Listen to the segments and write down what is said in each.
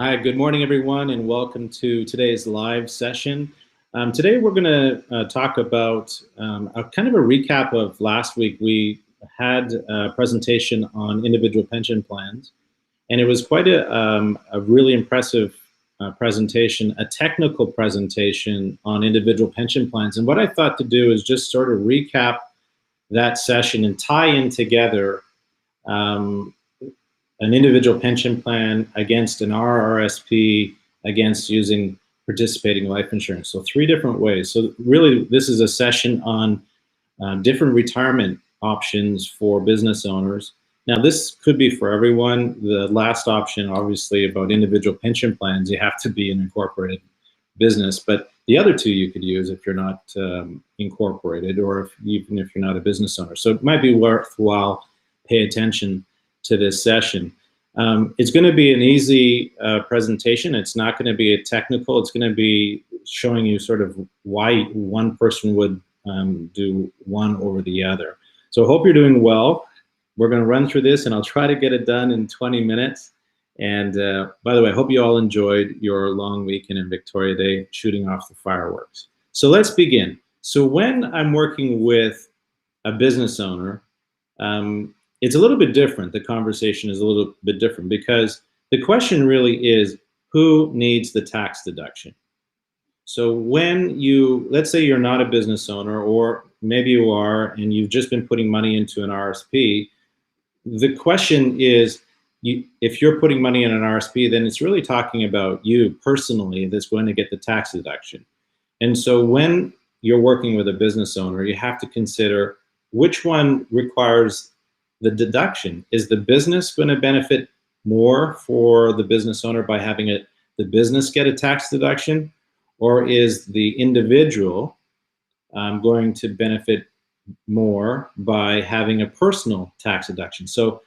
Hi, good morning, everyone, and welcome to today's live session. Today, we're going to talk about a kind of a recap of last week. We had a presentation on individual pension plans, and it was quite a really impressive presentation, a technical presentation on individual pension plans. And what I thought to do is just sort of recap that session and tie in together an individual pension plan against an RRSP against using participating life insurance. So 3 different ways. So really, this is a session on different retirement options for business owners. Now, this could be for everyone. The last option, obviously, about individual pension plans, you have to be an incorporated business. But the other 2 you could use if you're not incorporated, or even if you're not a business owner. So it might be worthwhile pay attention to this session. It's going to be an easy presentation. It's not going to be a technical. It's going to be showing you sort of why one person would do one over the other. So I hope you're doing well. We're going to run through this, and I'll try to get it done in 20 minutes. And by the way, I hope you all enjoyed your long weekend in Victoria Day, shooting off the fireworks. So let's begin. So when I'm working with a business owner, it's a little bit different. The conversation is a little bit different because the question really is, who needs the tax deduction? So when let's say you're not a business owner, or maybe you are, and you've just been putting money into an RSP, the question is, if you're putting money in an RSP, then it's really talking about you personally that's going to get the tax deduction. And so when you're working with a business owner, you have to consider which one requires the deduction. Is the business going to benefit more for the business owner by having the business get a tax deduction, or is the individual going to benefit more by having a personal tax deduction? So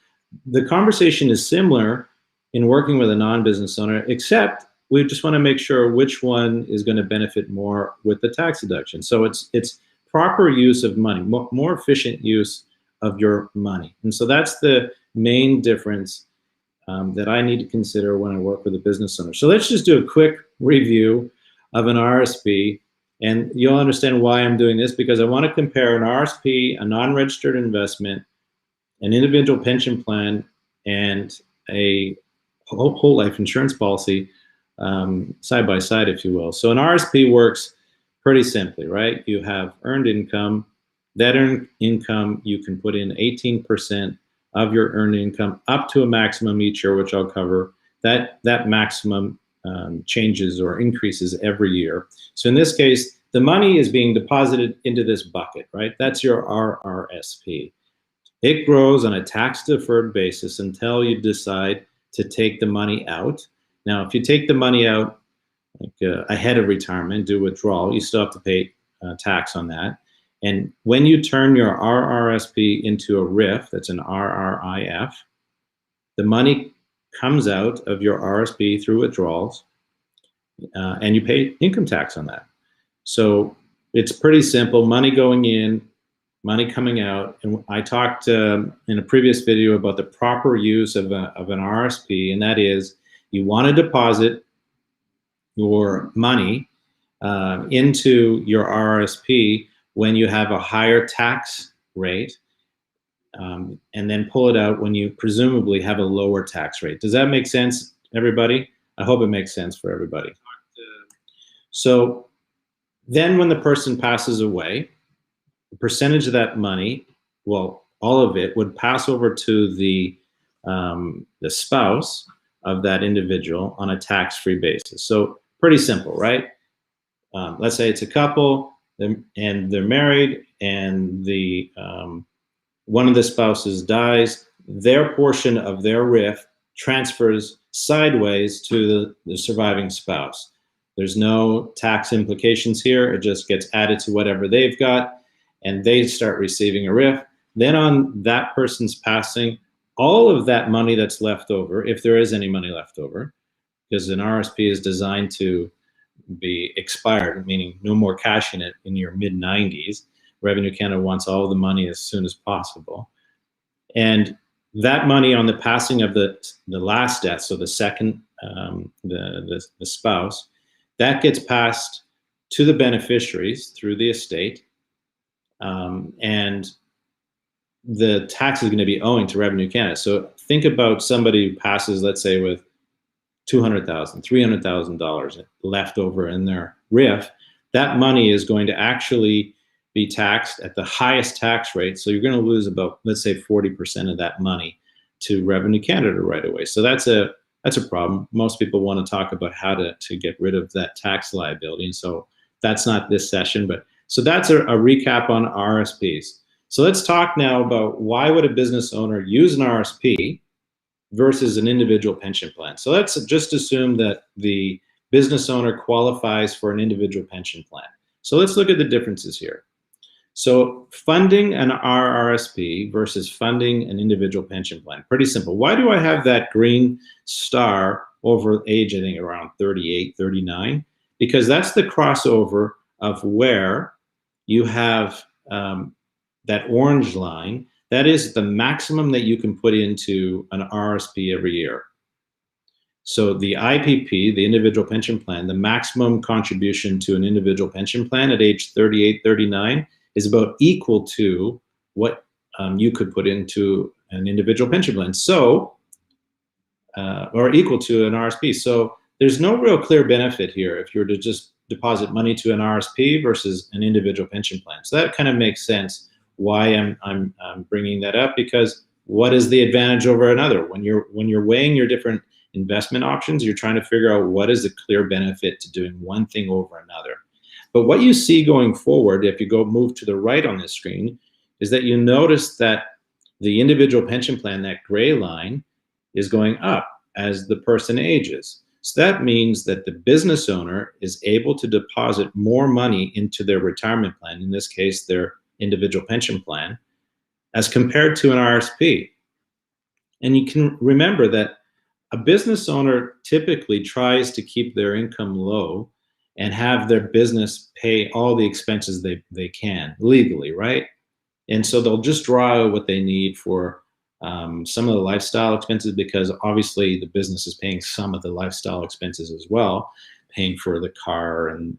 the conversation is similar in working with a non-business owner, except we just want to make sure which one is going to benefit more with the tax deduction. So it's proper use of money, more efficient use of your money. And so that's the main difference that I need to consider when I work with a business owner. So let's just do a quick review of an RSP, and you'll understand why I'm doing this, because I want to compare an RSP, a non-registered investment, an individual pension plan, and a whole life insurance policy side by side, if you will. So an RSP works pretty simply, right? You have earned income. That earned income, you can put in 18% of your earned income up to a maximum each year, which I'll cover. That maximum changes or increases every year. So in this case, the money is being deposited into this bucket, right? That's your RRSP. It grows on a tax-deferred basis until you decide to take the money out. Now, if you take the money out ahead of retirement, do withdrawal, you still have to pay tax on that. And when you turn your RRSP into a RIF, that's an RRIF, the money comes out of your RSP through withdrawals, and you pay income tax on that. So it's pretty simple, money going in, money coming out. And I talked in a previous video about the proper use of an RSP, and that is, you want to deposit your money into your RSP when you have a higher tax rate, and then pull it out when you presumably have a lower tax rate. Does that make sense, everybody? I hope it makes sense for everybody. So then when the person passes away, the percentage of that money, well, all of it would pass over to the spouse of that individual on a tax-free basis. So pretty simple, right? Let's say it's a couple, and they're married, and one of the spouses dies. Their portion of their RIF transfers sideways to the surviving spouse. There's no tax implications here. It just gets added to whatever they've got, and they start receiving a RIF. Then on that person's passing, all of that money that's left over, if there is any money left over, because an RSP is designed to be expired, meaning no more cash in it in your mid-90s. Revenue Canada wants all the money as soon as possible. And that money on the passing of the last death, so the second the spouse. That gets passed to the beneficiaries through the estate, and the tax is going to be owing to Revenue Canada. So think about somebody who passes, let's say, with $200,000, $300,000 left over in their RIF. That money is going to actually be taxed at the highest tax rate. So you're going to lose about, let's say, 40% of that money to Revenue Canada right away. So that's a problem. Most people want to talk about how to get rid of that tax liability. And so that's not this session, but so that's a recap on RSPs. So let's talk now about why would a business owner use an RSP versus an individual pension plan. So let's just assume that the business owner qualifies for an individual pension plan. So let's look at the differences here. So funding an RRSP versus funding an individual pension plan. Pretty simple. Why do I have that green star over age, I think around 38, 39? Because that's the crossover of where you have that orange line. That is the maximum that you can put into an RSP every year. So the IPP, the individual pension plan, the maximum contribution to an individual pension plan at age 38, 39 is about equal to what you could put into an individual pension plan. So, or equal to an RSP. So there's no real clear benefit here if you were to just deposit money to an RSP versus an individual pension plan. So that kind of makes sense why I'm bringing that up, because what is the advantage over another? When you're weighing your different investment options, you're trying to figure out what is the clear benefit to doing one thing over another. But what you see going forward, if you move to the right on this screen, is that you notice that the individual pension plan, that gray line, is going up as the person ages. So that means that the business owner is able to deposit more money into their retirement plan, in this case, their individual pension plan, as compared to an RSP. And you can remember that a business owner typically tries to keep their income low and have their business pay all the expenses they can legally, right? And so they'll just draw what they need for some of the lifestyle expenses, because obviously the business is paying some of the lifestyle expenses as well, paying for the car and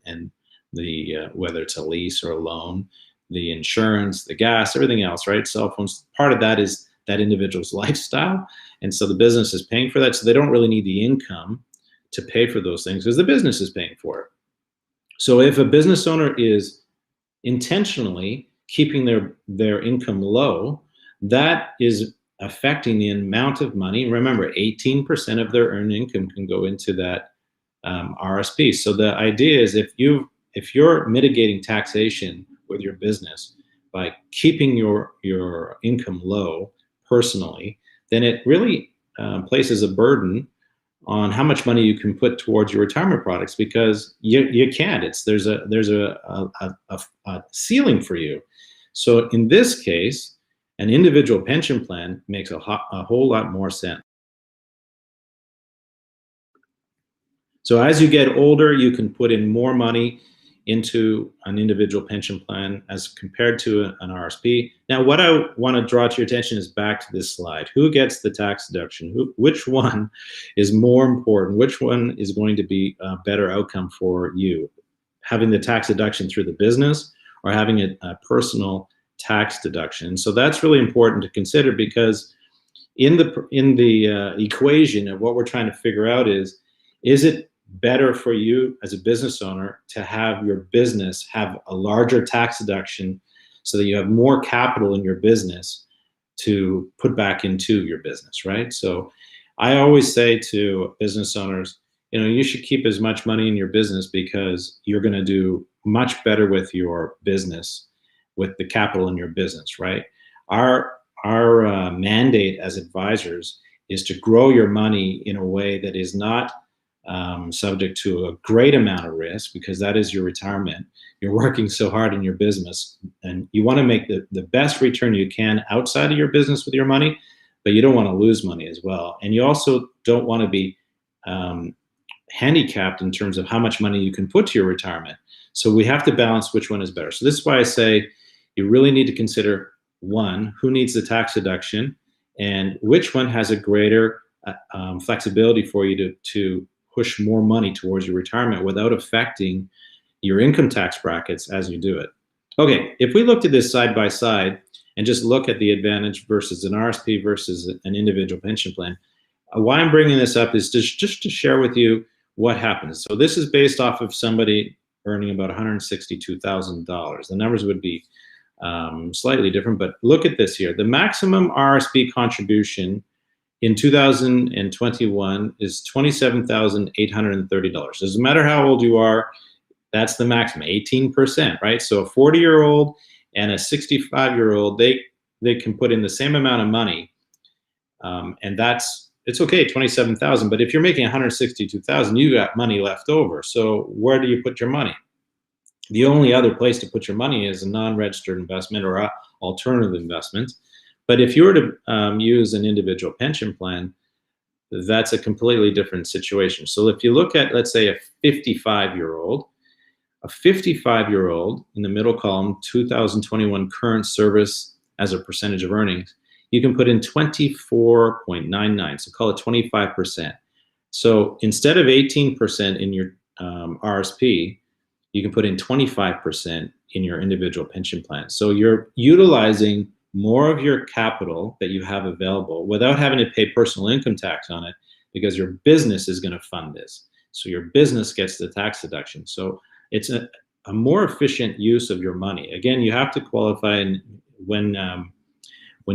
the whether it's a lease or a loan, the insurance, the gas, everything else, right? Cell phones, part of that is that individual's lifestyle. And so the business is paying for that. So they don't really need the income to pay for those things because the business is paying for it. So if a business owner is intentionally keeping their income low, that is affecting the amount of money. Remember, 18% of their earned income can go into that RSP. So the idea is if you're mitigating taxation with your business by keeping your income low personally, then it really places a burden on how much money you can put towards your retirement products, because you can't. There's a ceiling for you. So in this case, an individual pension plan makes a whole lot more sense. So as you get older, you can put in more money into an individual pension plan as compared to an RSP. Now, what I want to draw to your attention is back to this slide. Who gets the tax deduction? Which one is more important? Which one is going to be a better outcome for you? Having the tax deduction through the business or having a personal tax deduction? So that's really important to consider, because in the equation of what we're trying to figure out is it better for you as a business owner to have your business have a larger tax deduction so that you have more capital in your business to put back into your business, right? So I always say to business owners, you should keep as much money in your business because you're going to do much better with your business, with the capital in your business, right? Our mandate as advisors is to grow your money in a way that is not subject to a great amount of risk, because that is your retirement. You're working so hard in your business and you want to make the best return you can outside of your business with your money, but you don't want to lose money as well. And you also don't want to be handicapped in terms of how much money you can put to your retirement. So we have to balance which one is better. So this is why I say you really need to consider, one, who needs the tax deduction and which one has a greater flexibility for you to push more money towards your retirement without affecting your income tax brackets as you do it. Okay, if we looked at this side by side and just look at the advantage versus an RSP versus an individual pension plan, why I'm bringing this up is just to share with you what happens. So this is based off of somebody earning about $162,000. The numbers would be slightly different, but look at this here. The maximum RSP contribution in 2021 is $27,830. Doesn't matter how old you are, that's the maximum, 18%, right? So a 40-year-old and a 65-year-old, they can put in the same amount of money, and it's okay, 27,000. But if you're making 162,000, you got money left over. So where do you put your money? The only other place to put your money is a non-registered investment or alternative investment. But if you were to use an individual pension plan, that's a completely different situation. So if you look at, let's say, a 55-year-old, in the middle column, 2021 current service as a percentage of earnings, you can put in 24.99, so call it 25%. So instead of 18% in your RSP, you can put in 25% in your individual pension plan. So you're utilizing more of your capital that you have available without having to pay personal income tax on it, because your business is going to fund this. So your business gets the tax deduction. So it's a more efficient use of your money. Again, you have to qualify, and when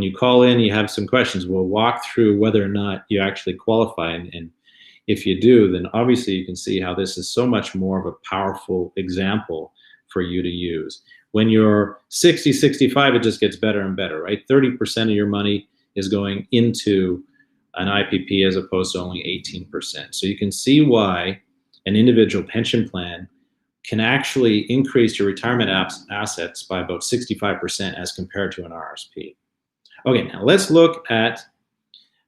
you call in, you have some questions, we'll walk through whether or not you actually qualify. And if you do, then obviously you can see how this is so much more of a powerful example for you to use. When you're 60, 65, it just gets better and better, right? 30% of your money is going into an IPP as opposed to only 18%. So you can see why an individual pension plan can actually increase your retirement assets by about 65% as compared to an RSP. Okay, now let's look at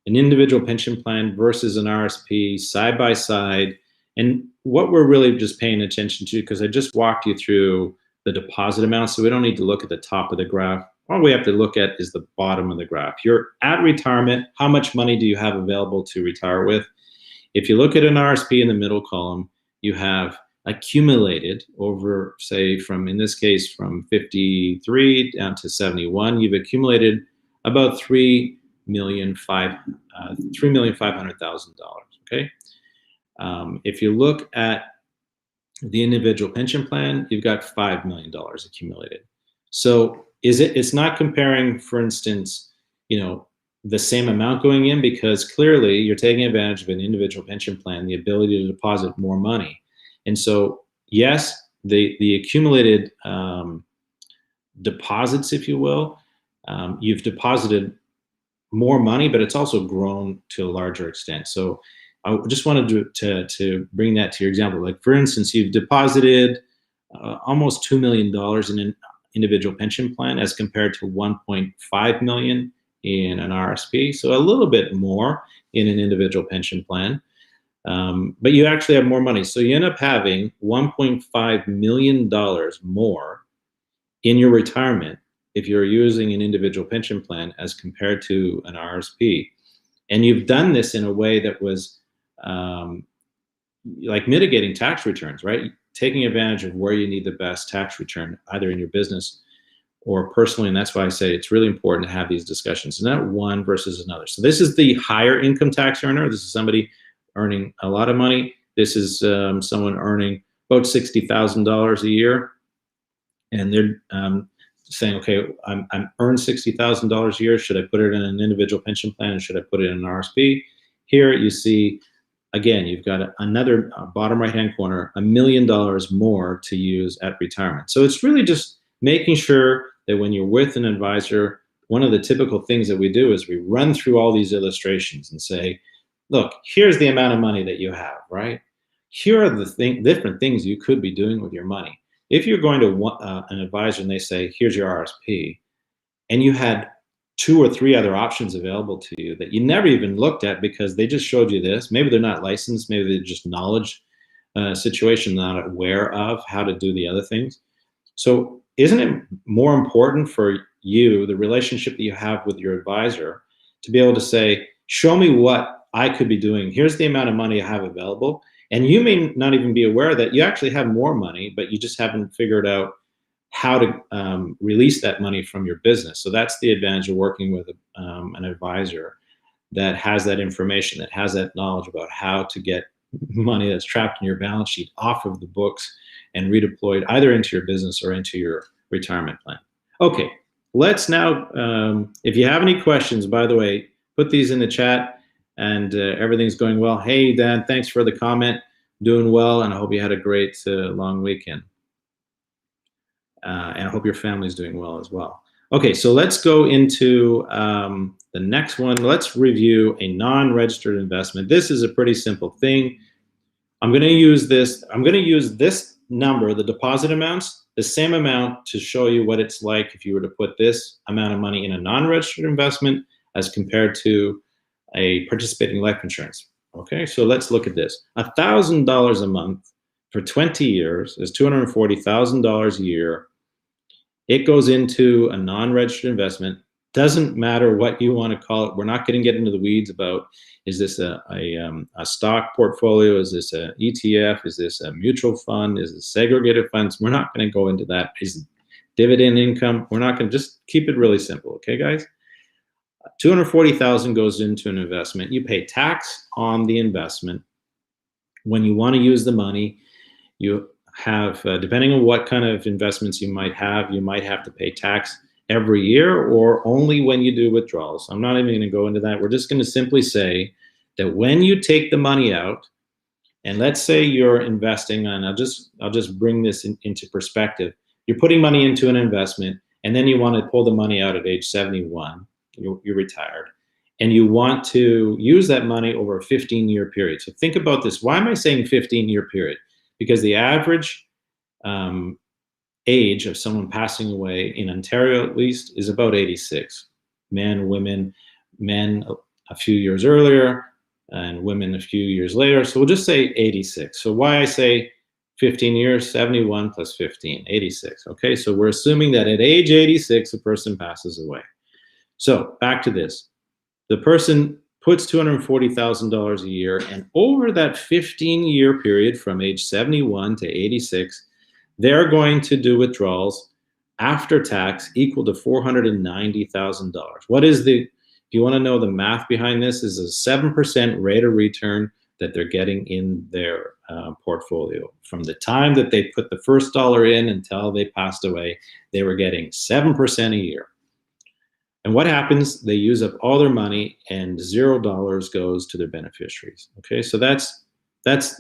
an individual pension plan versus an RSP side by side. And what we're really just paying attention to, because I just walked you through the deposit amount, so we don't need to look at the top of the graph. All we have to look at is the bottom of the graph. You're at retirement. How much money do you have available to retire with? If you look at an RSP in the middle column, you have accumulated over, say, in this case, from 53 down to 71, you've accumulated about $3,500,000, okay? If you look at the individual pension plan, you've got $5 million accumulated. So it's not comparing, for instance, the same amount going in, because clearly you're taking advantage of an individual pension plan, the ability to deposit more money. And so, yes, the accumulated deposits, if you will, you've deposited more money, but it's also grown to a larger extent. So I just wanted to bring that to your example. Like, for instance, you've deposited almost $2 million in an individual pension plan as compared to $1.5 million in an RSP. So a little bit more in an individual pension plan. But you actually have more money. So you end up having $1.5 million more in your retirement if you're using an individual pension plan as compared to an RSP. And you've done this in a way that was like mitigating tax returns, right? Taking advantage of where you need the best tax return, either in your business or personally. And that's why I say it's really important to have these discussions, not one versus another. So this is the higher income tax earner. This is somebody earning a lot of money. This is someone earning about $60,000 a year. And they're saying, okay, I'm earned $60,000 a year. Should I put it in an individual pension plan, or should I put it in an RSP? Here you see, again, you've got another bottom right-hand corner, $1 million more to use at retirement. So it's really just making sure that when you're with an advisor, one of the typical things that we do is we run through all these illustrations and say, look, here's the amount of money that you have, right? Here are the different things you could be doing with your money. If you're going to an advisor and they say, here's your RSP, and you had 2 or 3 other options available to you that you never even looked at because they just showed you this, maybe they're not licensed, maybe they're just knowledge situation, not aware of how to do the other things. So isn't it more important for you, the relationship that you have with your advisor, to be able to say, show me what I could be doing. Here's the amount of money I have available. And you may not even be aware that you actually have more money, but you just haven't figured out how to release that money from your business. So that's the advantage of working with an advisor that has that information, that has that knowledge about how to get money that's trapped in your balance sheet off of the books and redeployed either into your business or into your retirement plan. Okay, let's now, if you have any questions, by the way, put these in the chat, and everything's going well. Hey, Dan, thanks for the comment. Doing well, and I hope you had a great long weekend. And I hope your family's doing well as well. Okay, so let's go into the next one. Let's review a non-registered investment. This is a pretty simple thing. I'm going to use this. I'm going to use this number, the deposit amounts, the same amount to show you what it's like if you were to put this amount of money in a non-registered investment as compared to a participating life insurance. Okay, so let's look at this. $1,000 a month for 20 years is $240,000 a year. It goes into a non-registered investment. Doesn't matter what you want to call it. We're not going to get into the weeds about, is this a stock portfolio? Is this an ETF? Is this a mutual fund? Is it segregated funds? We're not going to go into that. Is it dividend income? We're not going to, just keep it really simple. Okay, guys? $240,000 goes into an investment. You pay tax on the investment. When you want to use the money, you have, depending on what kind of investments you might have to pay tax every year or only when you do withdrawals. I'm not even going to go into that. We're just going to simply say that when you take the money out, and let's say you're investing, and I'll just bring this into perspective. You're putting money into an investment, and then you want to pull the money out at age 71. You're retired, and you want to use that money over a 15-year period. So think about this. Why am I saying 15-year period? Because the average age of someone passing away in Ontario, at least, is about 86. Men, women, men a few years earlier, and women a few years later. So we'll just say 86. So why I say 15 years, 71 plus 15, 86. Okay, so we're assuming that at age 86, a person passes away. So back to this. The person puts $240,000 a year, and over that 15-year period from age 71 to 86, they're going to do withdrawals after tax equal to $490,000. What is the, if you want to know the math behind this, is a 7% rate of return that they're getting in their portfolio. From the time that they put the first dollar in until they passed away, they were getting 7% a year. And what happens? They use up all their money and $0 goes to their beneficiaries. Okay, so that's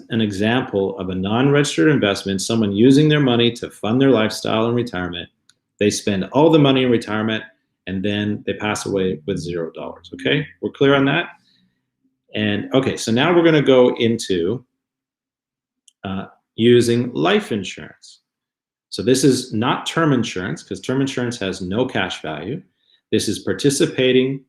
an example of a non-registered investment, someone using their money to fund their lifestyle and retirement. They spend all the money in retirement and then they pass away with $0. Okay, we're clear on that? And okay, so now we're going to go into using life insurance. So this is not term insurance, because term insurance has no cash value. This is participating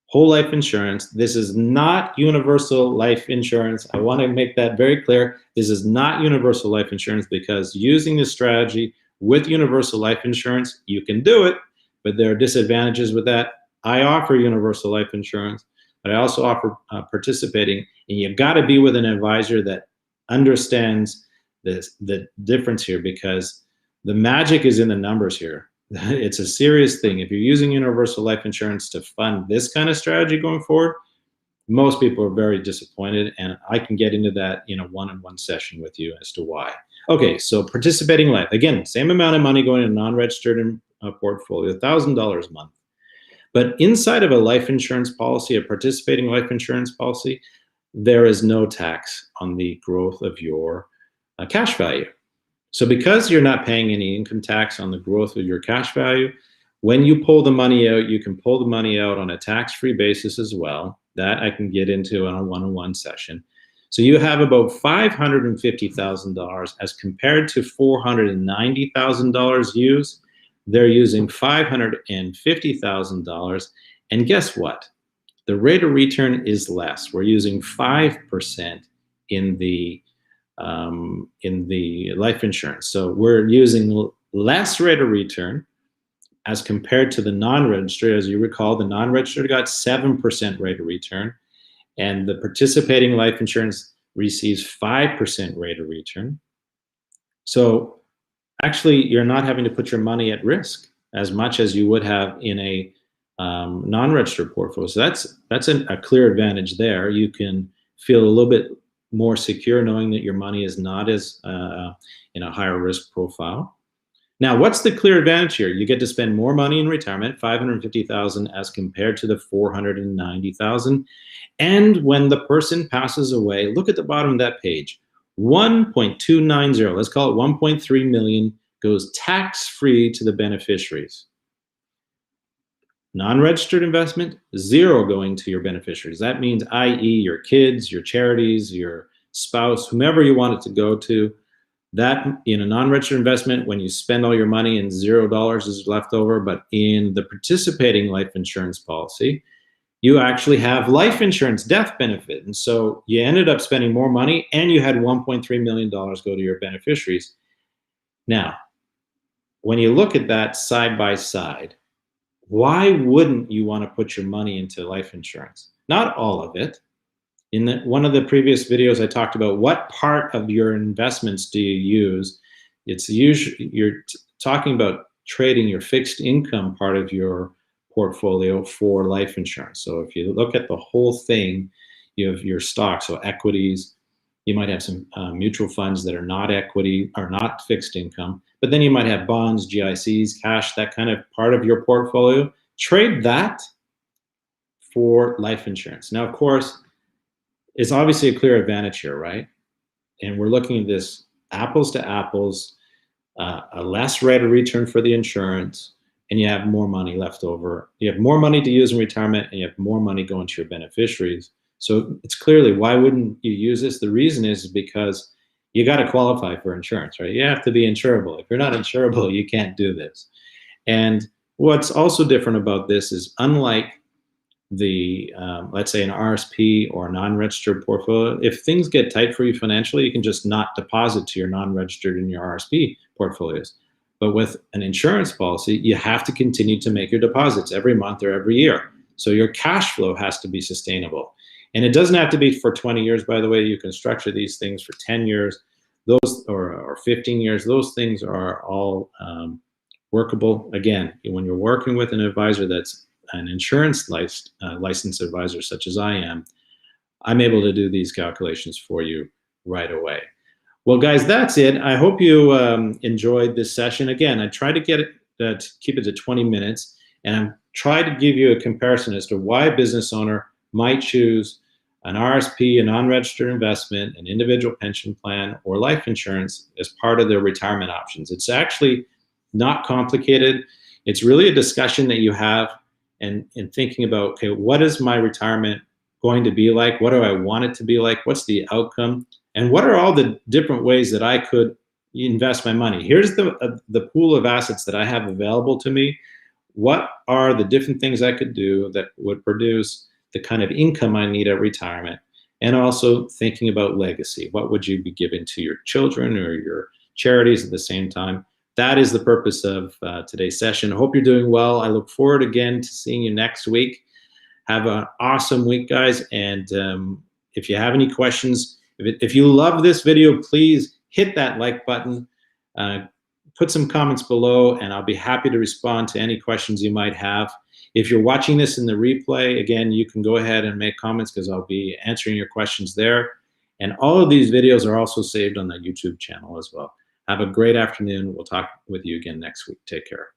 whole life insurance. This is not universal life insurance. I want to make that very clear. This is not universal life insurance, because using this strategy with universal life insurance, you can do it, but there are disadvantages with that. I offer universal life insurance, but I also offer participating, and you've got to be with an advisor that understands the difference here, because the magic is in the numbers here. It's a serious thing. If you're using universal life insurance to fund this kind of strategy going forward, most people are very disappointed, and I can get into that in a one-on-one session with you as to why. Okay, so participating life, again, same amount of money going in a non-registered portfolio, $1,000 a month. But inside of a life insurance policy, a participating life insurance policy, there is no tax on the growth of your cash value. So because you're not paying any income tax on the growth of your cash value, when you pull the money out, you can pull the money out on a tax-free basis as well. That I can get into on a one-on-one session. So you have about $550,000 as compared to $490,000 used. They're using $550,000. And guess what? The rate of return is less. We're using 5% in the life insurance. So we're using less rate of return as compared to the non-registered. As you recall, the non-registered got 7% rate of return, and the participating life insurance receives 5% rate of return. So actually, you're not having to put your money at risk as much as you would have in a non-registered portfolio. So that's a clear advantage there. You can feel a little bit more secure knowing that your money is not as in a higher risk profile. Now, what's the clear advantage here? You get to spend more money in retirement, $550,000 as compared to the $490,000. And when the person passes away, look at the bottom of that page. 1.290, let's call it 1.3 million, goes tax-free to the beneficiaries. Non-registered investment, 0 going to your beneficiaries. That means, i.e., your kids, your charities, your spouse, whomever you want it to go to. That in a non-registered investment, when you spend all your money and $0 is left over, but in the participating life insurance policy, you actually have life insurance death benefit. And so you ended up spending more money and you had $1.3 million go to your beneficiaries. Now, when you look at that side by side, why wouldn't you want to put your money into life insurance? Not all of it. In one of the previous videos, I talked about what part of your investments do you use. It's usually, you're talking about trading your fixed income part of your portfolio for life insurance. So if you look at the whole thing, you have your stocks, so equities, you might have some mutual funds that are not equity, are not fixed income, but then you might have bonds, GICs, cash, that kind of part of your portfolio. Trade that for life insurance. Now, of course, it's obviously a clear advantage here, right? And we're looking at this apples to apples, a less rate of return for the insurance, and you have more money left over. You have more money to use in retirement, and you have more money going to your beneficiaries. So it's clearly, why wouldn't you use this? The reason is because you got to qualify for insurance, right? You have to be insurable. If you're not insurable, you can't do this. And what's also different about this is, unlike the, let's say an RSP or a non-registered portfolio, if things get tight for you financially, you can just not deposit to your non-registered in your RSP portfolios. But with an insurance policy, you have to continue to make your deposits every month or every year. So your cash flow has to be sustainable. And it doesn't have to be for 20 years, by the way. You can structure these things for 10 years, those or 15 years. Those things are all workable. Again, when you're working with an advisor that's an insurance licensed advisor such as I am, I'm able to do these calculations for you right away. Well, guys, that's it. I hope you enjoyed this session. Again, I try to get it to keep it to 20 minutes, and I'm trying to give you a comparison as to why a business owner might choose an RSP, a non-registered investment, an individual pension plan, or life insurance as part of their retirement options. It's actually not complicated. It's really a discussion that you have and thinking about, okay, what is my retirement going to be like? What do I want it to be like? What's the outcome? And what are all the different ways that I could invest my money? Here's the pool of assets that I have available to me. What are the different things I could do that would produce the kind of income I need at retirement? And also thinking about legacy. What would you be giving to your children or your charities at the same time? That is the purpose of today's session. I hope you're doing well. I look forward again to seeing you next week. Have an awesome week, guys. And if you have any questions, if you love this video, please hit that like button. Put some comments below, and I'll be happy to respond to any questions you might have. If you're watching this in the replay, again, you can go ahead and make comments because I'll be answering your questions there. And all of these videos are also saved on the YouTube channel as well. Have a great afternoon. We'll talk with you again next week. Take care.